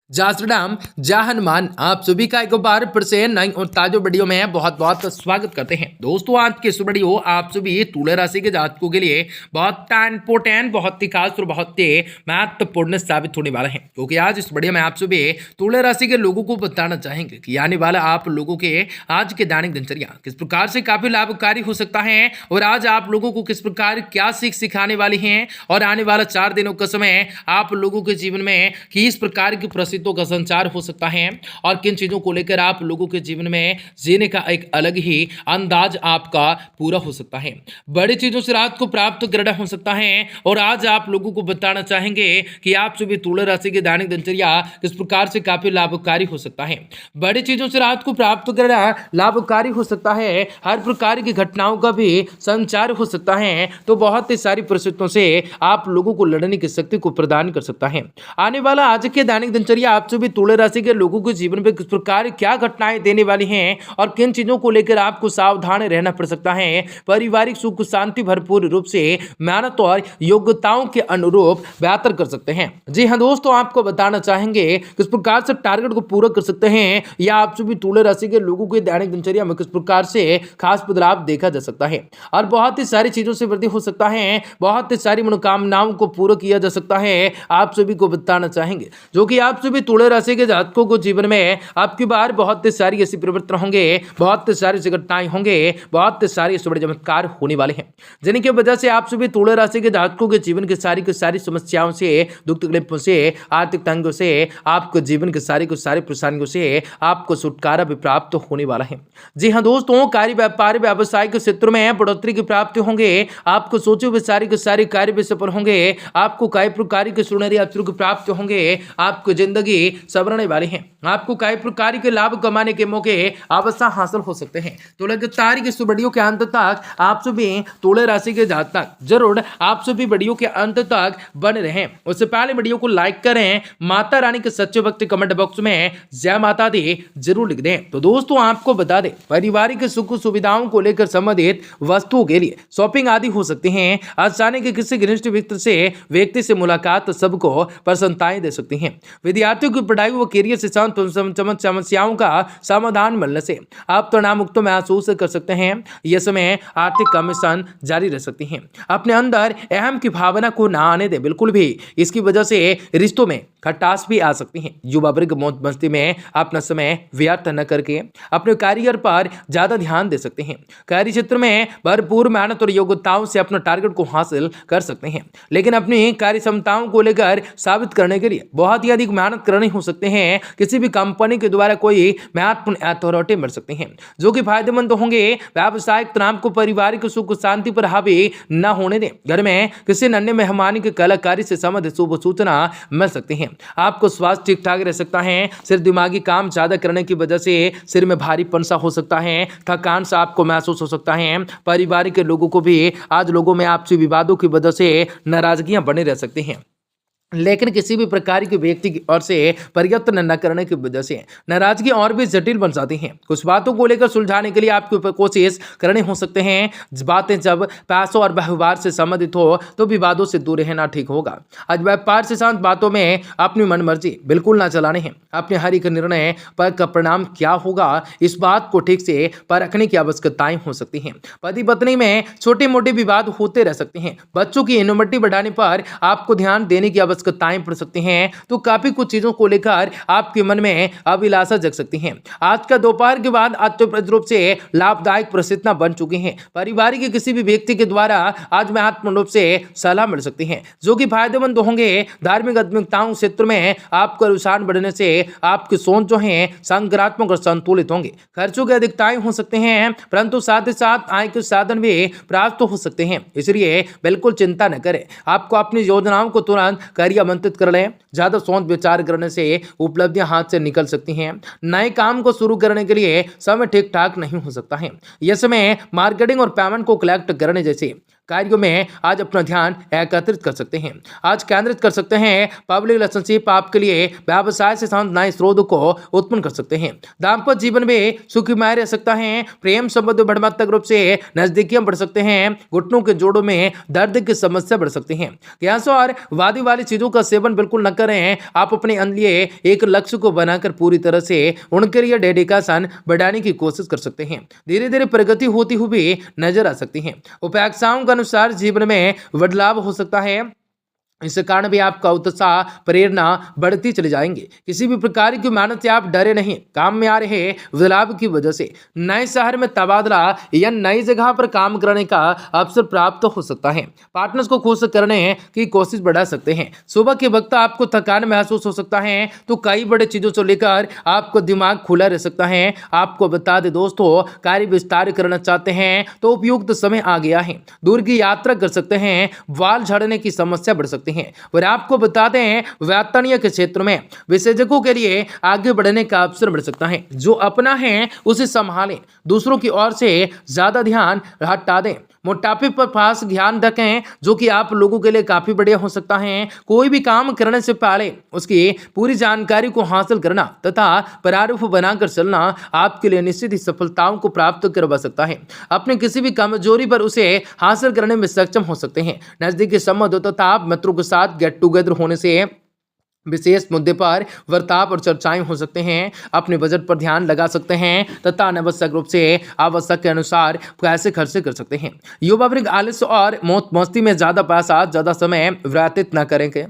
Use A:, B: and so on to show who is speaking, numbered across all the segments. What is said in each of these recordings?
A: जय श्री राम, जय हनुमान। आप सभी का एक बार फिर से नई और ताजा वीडियो में बहुत बहुत स्वागत करते हैं। दोस्तों, आज की इस वीडियो आप सभी तुला राशि के जातकों के लिए बहुत इंपोर्टेंट, बहुत ही खास और बहुत ही महत्वपूर्ण साबित होने वाला है, क्योंकि आज इस वीडियो में आप सभी तुला राशि के लोगों को बताना चाहेंगे कि आने वाला आप लोगों के आज के दैनिक दिनचर्या किस प्रकार से काफी लाभकारी हो सकता है और आज आप लोगों को किस प्रकार क्या सीख सिखाने वाली है और आने वाला 4 दिनों का समय आप लोगों के जीवन में किस प्रकार की परिस्थितियों का संचार हो सकता है और किन चीजों को लेकर आप लोगों के जीवन में जीने का एक अलग ही अंदाज आपका पूरा हो सकता है। बड़ी चीजों से राहत को प्राप्त करना हो सकता है और आज आप लोगों को बताना चाहेंगे कि आप सभी तुला राशि के दैनिक दिनचर्या किस प्रकार से काफी लाभकारी हो सकता है। बड़ी चीजों से राहत को प्राप्त करना लाभकारी हो सकता है, हर प्रकार की घटनाओं का भी संचार हो सकता है, तो बहुत ही सारी परिस्थितियों से आप लोगों को लड़ने की शक्ति को प्रदान कर सकता है। आने वाला आज के दैनिक दिनचर्या आप सभी तुला राशि के लोगों के जीवन में किस प्रकार क्या घटनाएं देने वाली हैं और किन चीजों को लेकर आपको सावधान रहना पड़ सकता है। पारिवारिक सुख शांति भरपूर रूप से मेहनत और योग्यताओं के अनुरूप बेहतर कर सकते हैं। जी हाँ दोस्तों, आपको बताना चाहेंगे किस प्रकार से टारगेट को पूरा कर सकते हैं या आप सभी तुला राशि के लोगों के दैनिक दिनचर्या में किस प्रकार से खास बदलाव देखा जा सकता है और बहुत ही सारी चीजों से वृद्धि हो सकता है, बहुत ही सारी मनोकामनाओं को पूरा किया जा सकता है। आप सभी को बताना चाहेंगे जो कि आप सभी तुला राशि के जातकों को जीवन में आपकी बार बहुत सारी ऐसी परिवर्तन होंगे, बहुत सारी घटनाएं होंगे, बहुत सारे बड़े चमत्कार होने वाले हैं, जिनकी वजह से आप सभी तुला राशि के जातकों के जीवन की सारी समस्याओं से, दुख तकलीफों से, आर्थिक तंगों से, आपके जीवन के सारी परेशानियों से आपको छुटकारा भी प्राप्त होने वाला है। जी हाँ दोस्तों, कार्य व्यापार व्यवसाय के क्षेत्र में बढ़ोतरी की प्राप्ति होंगे, आपको सोचे हुए सारे कार्य भी सफल होंगे, आपको कई प्रकार के सुनहरे अवसरों की प्राप्ति होंगे, आपको जिंदगी संवरने वाले हैं, आपको कई प्रकार के लाभ कमाने के मौके अवश्य हासिल हो सकते हैं। तो लगातार इस वीडियो के अंत तक आप सभी तुला राशि के जातक जरूर आप सभी वीडियो के अंत तक बने रहें। उससे पहले वीडियो को लाइक करें, माता रानी के सच्चे भक्त कमेंट बॉक्स में जय माता दी जरूर लिख दें। तो दोस्तों, आपको बता दें, पारिवारिक सुख सुविधाओं को लेकर संबंधित वस्तुओं के लिए शॉपिंग आदि हो सकती हैं। अचानक के किसी घनिष्ठ व्यक्ति से मुलाकात सबको प्रसन्नताएं दे सकती हैं। विद्यार्थियों की पढ़ाई व करियर से समस्याओं का समाधान मिलने से आप तनाव मुक्त महसूस कर सकते हैं। यह समय आर्थिक कमीशन जारी रह सकती हैं। अपने अंदर अहम की भावना को ना आने दे बिल्कुल भी, इसकी वजह से रिश्तों में खटास भी आ सकती है। युवा वर्ग मौज मस्ती में अपना समय व्यर्थ न करके अपने करियर पर ज्यादा ध्यान दे सकते हैं। कार्य क्षेत्र में भरपूर मेहनत और योग्यताओं से अपना टारगेट को हासिल कर सकते हैं, लेकिन अपनी कार्य क्षमताओं को लेकर साबित करने के लिए बहुत ही अधिक मेहनत करनी हो सकते हैं। किसी भी कंपनी के द्वारा कोई महत्वपूर्ण अथॉरिटी मिल सकती है जो कि फायदेमंद होंगे। व्यावसायिक तनाव को पारिवारिक सुख शांति पर हावी न होने दें। घर में किसी अन्य मेहमानी के कलाकारी से संबंधित शुभ सूचना मिल सकती है। आपको स्वास्थ्य ठीक ठाक रह सकता है, सिर्फ दिमागी काम ज्यादा करने की वजह से सिर में भारीपन सा हो सकता है, थकान सा आपको महसूस हो सकता है। परिवार के लोगों को भी आज लोगों में आपसी विवादों की वजह से नाराजगियां बनी रह सकती हैं, लेकिन किसी भी प्रकार के व्यक्ति की ओर से प्रयत्न न करने की वजह से नाराजगी और भी जटिल बन जाती हैं। कुछ बातों को लेकर सुलझाने के लिए आपके ऊपर कोशिश करनी हो सकते हैं। बातें जब पैसों और व्यवहार से संबंधित हो तो विवादों से दूर रहना ठीक होगा। आज व्यापार से शांत बातों में अपनी मनमर्जी बिल्कुल ना चलाने हैं। अपने हर एक निर्णय पर का परिणाम क्या होगा, इस बात को ठीक से परखने की आवश्यकताएं हो सकती हैं। पति पत्नी में छोटे मोटे विवाद होते रह सकते हैं। बच्चों की इम्यूनिटी बढ़ाने पर आपको ध्यान देने की आवश्यकताएं पड़ सकती हैं, तो काफी कुछ चीजों को लेकर आपके मन में अभिलाषा जग सकती हैं। आज का दोपहर के बाद अत्यंत रूप से लाभदायक परिस्थितियां बन चुकी हैं। परिवार के किसी भी व्यक्ति के द्वारा आज महत्वपूर्ण रूप से सलाह मिल सकती है जो कि फायदेमंद होंगे। धार्मिक आध्यात्मिकताओं क्षेत्र में आपका रुझान बढ़ने से आपकी सोच जो है सकारात्मक और संतुलित होंगे। खर्चों की अधिकताएं हो सकते हैं, परंतु साथ ही साथ आय के साधन भी प्राप्त हो सकते हैं, इसलिए बिल्कुल चिंता न करें। आपको अपनी योजनाओं को तुरंत कार्य आमंत्रित कर लें। ज्यादा सोच विचार करने से उपलब्धियां हाथ से निकल सकती हैं। नए काम को शुरू करने के लिए समय ठीक ठाक नहीं हो सकता है। यह समय मार्केटिंग और पेमेंट को कलेक्ट करने जैसे कार्यों में आज अपना ध्यान एकत्रित कर सकते हैं, आज केंद्रित कर सकते हैं। पब्लिक रिलेशनशिप आपके लिए व्यवसाय से शांत नए स्रोतों को उत्पन्न कर सकते हैं। दाम्पत्य जीवन में सुखमय रह सकता है। प्रेम संबंध बढ़मात्मक रूप से नजदीकियां बढ़ सकते हैं। घुटनों के जोड़ों में दर्द की समस्या बढ़ सकती है। गैस और वादी वाली चीजों का सेवन बिल्कुल न करें। आप अपने लिए एक लक्ष्य को बनाकर पूरी तरह से उनके लिए डेडिकेशन बढ़ाने की कोशिश कर सकते हैं। धीरे धीरे प्रगति होती हुई नजर आ सकती है। उपेक्षाओं के अनुसार जीवन में बदलाव हो सकता है। इस कारण भी आपका उत्साह प्रेरणा बढ़ती चली जाएंगे। किसी भी प्रकार की मेहनत से आप डरे नहीं। काम में आ रहे बदलाव की वजह से नए शहर में तबादला या नई जगह पर काम करने का अवसर प्राप्त हो सकता है। पार्टनर्स को खुश करने की कोशिश बढ़ा सकते हैं। सुबह के वक्त आपको थकान महसूस हो सकता है, तो कई बड़े चीजों को लेकर आपको दिमाग खुला रह सकता है। आपको बता दें दोस्तों, कार्य विस्तार करना चाहते हैं तो उपयुक्त समय आ गया है। दूर की यात्रा कर सकते हैं। बाल झड़ने की समस्या बढ़ सकती हैं। और आपको बता दें, वेतनीय के क्षेत्र में विशेषज्ञों के लिए आगे बढ़ने का अवसर मिल सकता है। जो अपना है उसे संभालें, दूसरों की ओर से ज्यादा ध्यान हटा दें। मोटापे पर खास ध्यान रखें, जो कि आप लोगों के लिए काफी बढ़िया हो सकता है। कोई भी काम करने से पहले उसकी पूरी जानकारी को हासिल करना तथा प्रारूप बनाकर चलना आपके लिए निश्चित ही सफलताओं को प्राप्त करवा सकता है। अपने किसी भी कमजोरी पर उसे हासिल करने में सक्षम हो सकते हैं। नजदीकी संबंधों तथा मित्रों के साथ गेट टुगेदर होने से विशेष मुद्दे पर वार्तालाप और चर्चाएं हो सकते हैं। अपने बजट पर ध्यान लगा सकते हैं तथा अनावश्यक रूप से आवश्यक के अनुसार पैसे खर्च कर सकते हैं। युवा वर्ग आलस्य और मौत मस्ती में ज्यादा पैसा ज्यादा समय व्यतीत न करेंगे।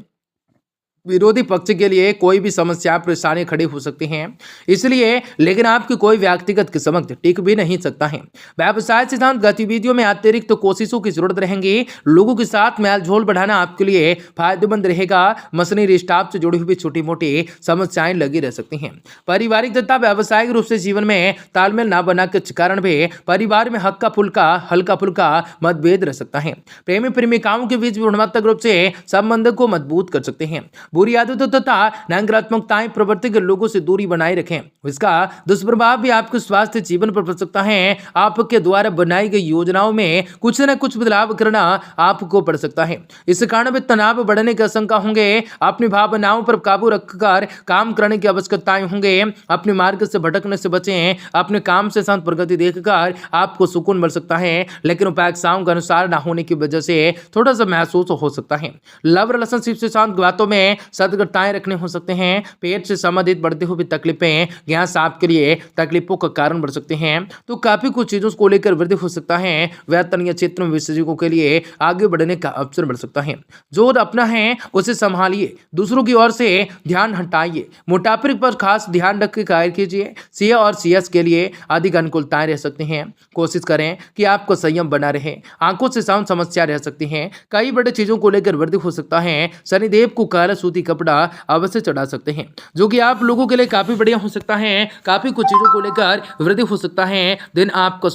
A: विरोधी पक्ष के लिए कोई भी समस्या परेशानी खड़ी हो सकती हैं, इसलिए लेकिन आपकी कोई व्यक्तिगत की समझ टिक भी नहीं सकता है। व्यवसाय सिद्धांत गतिविधियों में अतिरिक्त कोशिशों की जरूरत रहेंगी। लोगों के साथ मेलझोल बढ़ाना आपके लिए फायदेमंद रहेगा। मशीनरी स्टाफ से जुड़ी हुई छोटी मोटी समस्याएं लगी रह सकती हैं। पारिवारिक तथा व्यावसायिक रूप से जीवन में तालमेल न बना के कारण भी परिवार में हल्का फुल्का मतभेद रह सकता है। प्रेमी प्रेमिकाओं के बीच गुणात्मक रूप से संबंध को मजबूत कर सकते हैं। बुरी आदतों तथा नकारात्मकताएं प्रवृत्ति के लोगों से दूरी बनाए रखें। इसका दुष्प्रभाव भी आपके स्वास्थ्य जीवन पर पड़ सकता है। आपके द्वारा बनाई गई योजनाओं में कुछ न कुछ बदलाव करना आपको पड़ सकता है। इस कारण भी तनाव बढ़ने की आशंका होंगे। अपनी भावनाओं पर काबू रखकर काम करने की आवश्यकताएं होंगे। अपने मार्ग से भटकने से बचें। अपने काम से शांत प्रगति देखकर आपको सुकून मिल सकता है, लेकिन उपेक्षाओं के अनुसार न होने की वजह से थोड़ा सा महसूस हो सकता है। लव रिलेशनशिप से शांत बातों में सतर्कताएं रखने हो सकते हैं। पेट से संबंधित बढ़ती हुई तकलीफें गैस आपके लिए तकलीफों का कारण बढ़ सकते हैं, तो काफी कुछ चीजों को लेकर वृद्धि हो सकता है। वेतनीय क्षेत्र में विशेषज्ञों के लिए आगे बढ़ने का अवसर बढ़ सकता है। जो अपना है उसे संभालिए, दूसरों की ओर से ध्यान हटाइए। मोटापे पर खास ध्यान रख के कार्य कीजिए। सी और CS के लिए अधिक अनुकूलताएं रह सकती हैं। कोशिश करें कि आपको संयम बना रहे। आंखों से साउंड समस्या रह सकती है। कई बड़े चीजों को लेकर वृद्धि हो सकता है। शनिदेव को काला सूती कपड़ा अवश्य चढ़ा सकते हैं, जो कि आप लोगों के लिए काफी बढ़िया हो सकता है। काफी कुछ चीजों को लेकर वृद्धि हो सकता है। दिन आपका